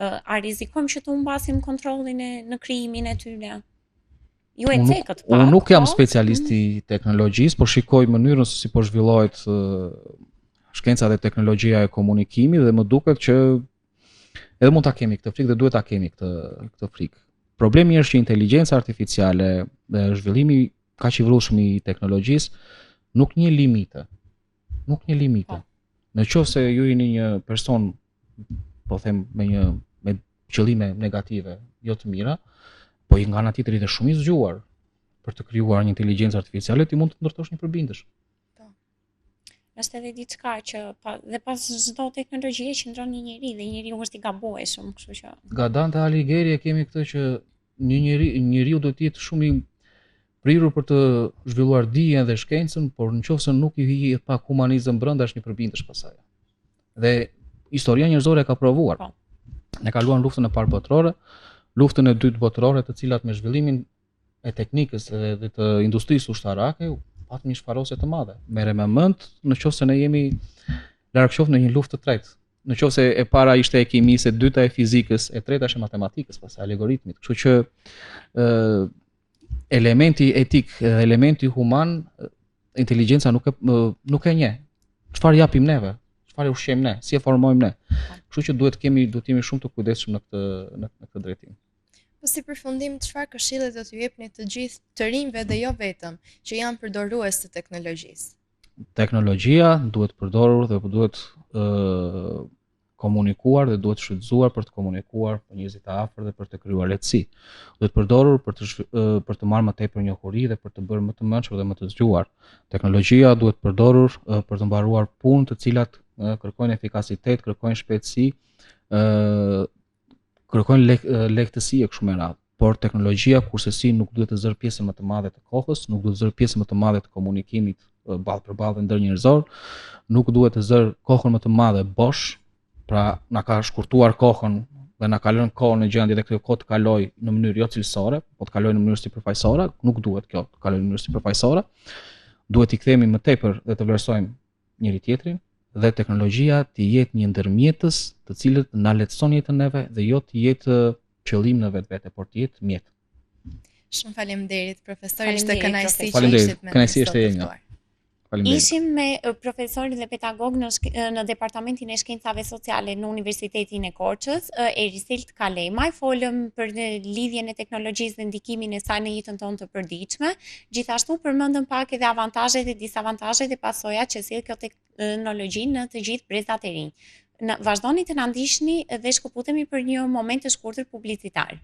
a rrezikojmë që të humbasim kontrollin në krijimin e tyre? Ju e cekët pak. Unë nuk jam specialist i teknologjisë, por shikoj mënyrën se si po zhvillohet shkenca dhe teknologjia e komunikimit dhe më duket që edhe mund ta kemi këtë frikë dhe duhet ta kemi këtë frikë. Problemi është që inteligjenca artificiale dhe zhvillimi kaq i vrullshëm i teknologjisë nuk një limite. Nëse ju jeni një person, po them me qëllime negative, jo të mira, po nga ana tjetër është shumë i zgjuar për të krijuar një inteligjencë artificiale, ti mund të ndërtosh një përbindësh. Është edhe diçka që dhe pas çdo teknologjie qëndron një njeri dhe njeriu është i gabueshëm, kështu që. Nga Dante Alighieri kemi këtë që një njeriu duhet të jetë shumë i prirur për të zhvilluar dijen dhe shkencën, por nëse nuk i hihet pak humanizëm brenda është një përbindësh pasaj. Dhe historia njerëzore ka provuar. Ne kaluam luftën e parë botërore, luftën e dytë botërore, të cilat me zhvillimin e teknikës dhe të industrisë ushtarake patëm një shfarosje të madhe. Merrem me mend nëse ne jemi larg qoftë në një luftë të tretë. Nëse e para ishte e kimisë, e dyta e fizikës, e treta është e matematikës, pastaj algoritmit. Kështu që elementi etik dhe elementi human, inteligjenca nuk e njeh. Çfarë japim neve? Çfarë ushqejmë ne? Si e formojmë ne? Kështu që duhet të jemi shumë të kujdesshëm në këtë drejtim. Po si përfundim, çfarë këshille do t'ju jepni të gjithë të rinjve dhe jo vetëm që janë përdorues të teknologjisë? Teknologjia duhet përdorur dhe duhet komunikuar dhe duhet shfrytzuar për të komunikuar për njerëzit e afër dhe për të krijuar lehtësi. Duhet përdorur për të marrë më tepër njohuri dhe për të bërë më të mençur dhe më të zgjuar. Teknologjia duhet përdorur për të mbaruar punë të cilat kërkojnë efikasitet, kërkojnë shpejtësi, kërkojnë lehtësi e kështu me radhë. Por teknologjia kursesi nuk duhet të zërë pjesën më të madhe të kohës, nuk duhet të zërë pjesën më të madhe të komunikimit ballë për ballë dhe ndërnjerëzor, nuk duhet të zër kohën më të madhe bosh, pra na ka shkurtuar kohën dhe na ka lënë kohën në gjendje dhe këtë kohë të kaloj në mënyrë jo cilësore, po të kaloj në mënyrë sipërfaqësore, nuk duhet kjo të kaloj në mënyrë sipërfaqësore. Duhet i kthehemi më tepër dhe të vlerësojmë njëri tjetrin dhe teknologjia të jetë një ndërmjetës të cilët na lehtëson jetën neve dhe jo të jetë qëllim në vetvete, por të jetë mjet. Shumë faleminderit profesor, ishte kënaqësi që Faleminderit, ishit me ne. kënaqësi ishte e imi. Faleminderit. Ishim me profesor dhe pedagog në Departamentin e Shkencave Sociale në Universitetin e Korçës, Erisel Kalemaj, folëm për lidhjen e teknologjisë dhe ndikimin e saj në jetën tonë të përditshme. Gjithashtu përmendëm pak edhe avantazhet dhe disavantazhet dhe pasojat që sjell kjo teknologji në të gjithë brezat e rinj. Vazhdoni të na ndiqni dhe shkëputemi për një moment të shkurtër publicitar.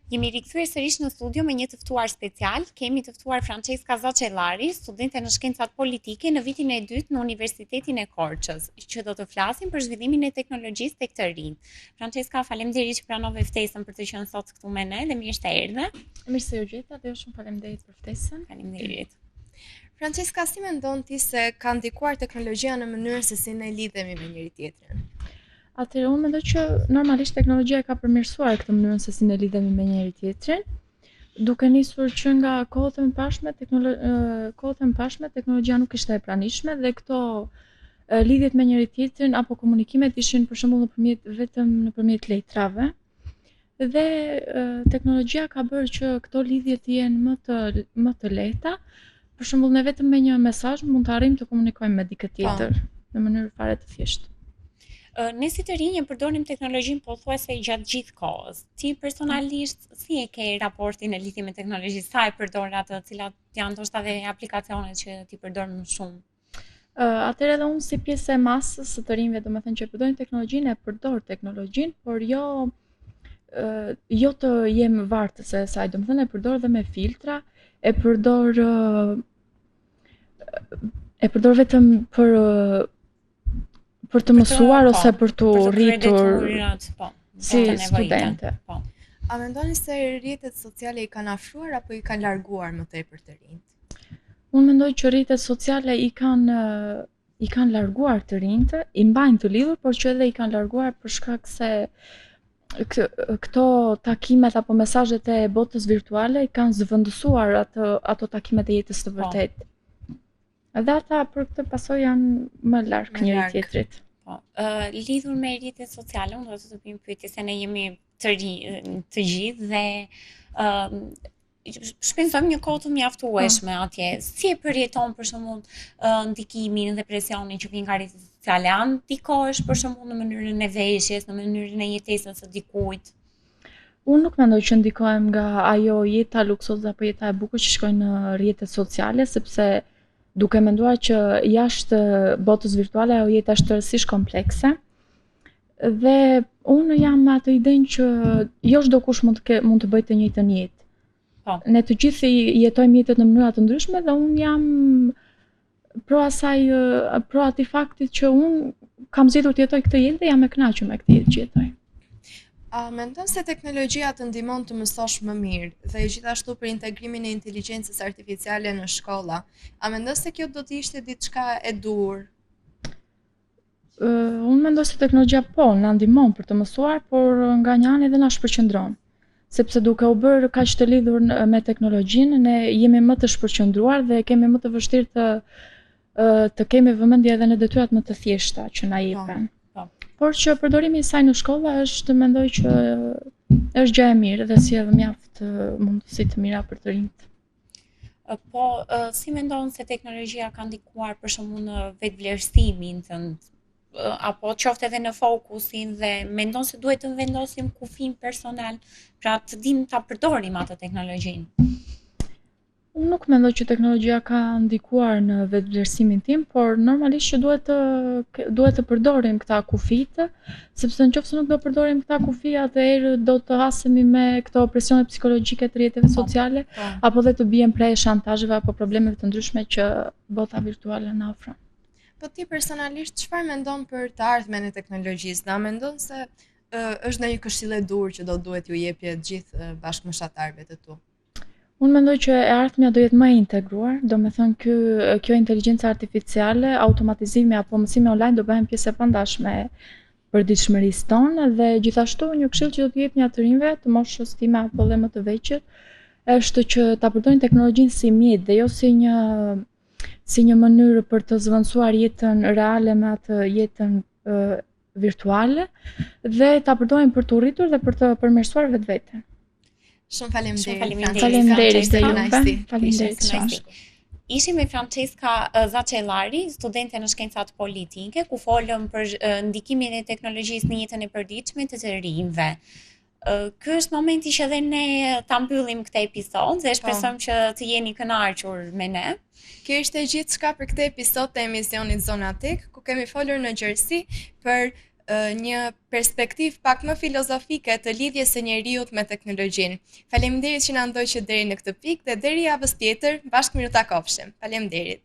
Jemi rikthyer sërish në studio me një të ftuar special. Kemi të ftuar Francesca Zacellari, studente në shkencat politike në vitin e dytë në Universitetin e Korçës, që do të flasim për zhvillimin e teknologjisë tek të rinjt. Francesca, faleminderit që pranove ftesën për të qenë sot këtu me ne dhe mirë se erdhe. Mirë se u gjeta dhe shumë faleminderit për ftesën. Faleminderit. Francesca, si mendon ti se ka ndikuar teknologjia në mënyrën se si ne lidhemi me njëri tjetrin? Atëherë unë mendoj që normalisht teknologjia ka përmirësuar këtë mënyrën se si ne lidhemi me njëri tjetrin, duke nisur që nga kohët e mëparshme teknologjia nuk ishte e pranishme dhe këto lidhjet me njëri tjetrin apo komunikimet ishin për shembull vetëm nëpërmjet letrave. Dhe teknologjia ka bërë që këto lidhje të jenë më të lehta. Për shembull ne vetëm me një mesazh mund të arrijmë të komunikojmë me dikë tjetër në mënyrë fare të thjeshtë. Ne si të rinj e përdorim teknologjinë pothuajse gjatë gjithë kohës. Ti personalisht si e ke raportin e lidhjes me teknologjinë, sa e përdor atë, cilat janë ndoshta edhe aplikacionet që ti përdor më shumë? Atëherë edhe unë si pjesë e masës së të rinjve, domethënë që përdorin teknologjinë, e përdor teknologjinë, por jo të jem vartëse e saj, domethënë e përdor dhe me filtra, e përdor vetëm për të mësuar ose për të rritur si studente. A mendoni se rrjetet sociale i kanë afruar apo i kanë larguar më tepër të rinjt? Unë mendoj që rrjetet sociale i kanë larguar të rinjt, i mbajnë të lidhur, por që edhe i kanë larguar për shkak se këto takimet apo mesazhet e botës virtuale i kanë zëvendësuar ato takimet e jetës së vërtetë. Edhe ata për këtë pasojë janë më larg njëri tjetrit. Lidhur me rrjetet sociale, unë do të bëjmë pyetje se ne jemi të gjithë dhe shpenzojmë një kohë të mjaftueshme atje. Si e përjeton për shembull ndikimin dhe presionin që vjen nga rrjetet sociale? A ndikohesh për shembull në mënyrën e veshjes, në mënyrën e jetesës së dikujt? Unë nuk mendoj që ndikohem nga ajo jeta luksoze apo jeta e bukur që shkojnë në rrjetet sociale, sepse duke menduar që jashtë botës virtuale ajo jeta është tërësisht komplekse. Dhe unë jam me atë idenë që jo çdo kush mund të bëjë të njëjtën jetë. Ne të gjithë jetojmë jetët në mënyra të ndryshme dhe unë jam pro atij faktit që unë kam zgjedhur të jetoj këtë jetë dhe jam e kënaqur me këtë jetë që jetoj. A mendon se teknologjia të ndihmon të mësosh më mirë dhe gjithashtu për integrimin e inteligjencës artificiale në shkolla? A mendon se kjo do të ishte diçka e dur? Unë mendoj se teknologjia na ndihmon për të mësuar, por nga një anë edhe na shpërqendron. Sepse duke u bërë kaq të lidhur me teknologjinë, ne jemi më të shpërqendruar dhe kemi më të vështirë të kemi vëmendje edhe në detyrat më të thjeshta që na jepen. Por që përdorimi i saj në shkolla mendoj që është gjë e mirë dhe sjell mjaft mundësi të mira për të rinjt. Po, si mendon se teknologjia ka ndikuar për shembull në vetvlerësimin tënd, apo qoftë edhe në fokusin dhe mendon se duhet të vendosim kufin personal, pra të dimë ta përdorim atë teknologjinë? Unë nuk mendoj që teknologjia ka ndikuar në vetvlerësimin tim, por normalisht që duhet të përdorim këta kufit, sepse nëse nuk do përdorim këta kufi, atëherë do të hasemi me këto presione psikologjike të rrjeteve sociale, apo dhe të bien prej shantazheve apo problemeve të ndryshme që bota virtuale na ofron. Po ti personalisht çfarë mendon për të ardhmen e teknologjisë? A mendon se është ndonjë këshill e dur që do duhet ju jepje të gjithë bashkëmoshatarëve të tu? Unë mendoj që e ardhmja do jetë më e integruar, do me thënë kjo inteligjenca artificiale, automatizimi apo mësimi online do bëhen pjesë e pandashme e përditshmërisë tonë dhe gjithashtu një këshill që do t'jep një të rinjve të moshës time apo dhe më të vegjël është që ta përdorin teknologjinë si mjet dhe jo si një mënyrë për të zëvendësuar jetën reale me atë jetën virtuale dhe ta përdorin për të rritur dhe për të përmirësuar vetveten. Shumë faleminderit. Faleminderit dhe juve. Faleminderit. Faleminderit shumë. Ishim me Francesca Zacellari, studente në shkencat politike, ku folëm për ndikimin e teknologjisë në jetën e përditshme të të rinjve. Ky është momenti që edhe ne ta mbyllim këtë episod dhe shpresojmë që të jeni kënaqur me ne. Kjo ishte gjithçka për këtë episod të emisionit Zona Tech, ku kemi folur në gjërësi për një perspektivë pak më filozofike të lidhjes së njeriut me teknologjinë. Faleminderit që na ndoqët deri në këtë pikë dhe deri javës tjetër bashkë miru takofshim. Faleminderit.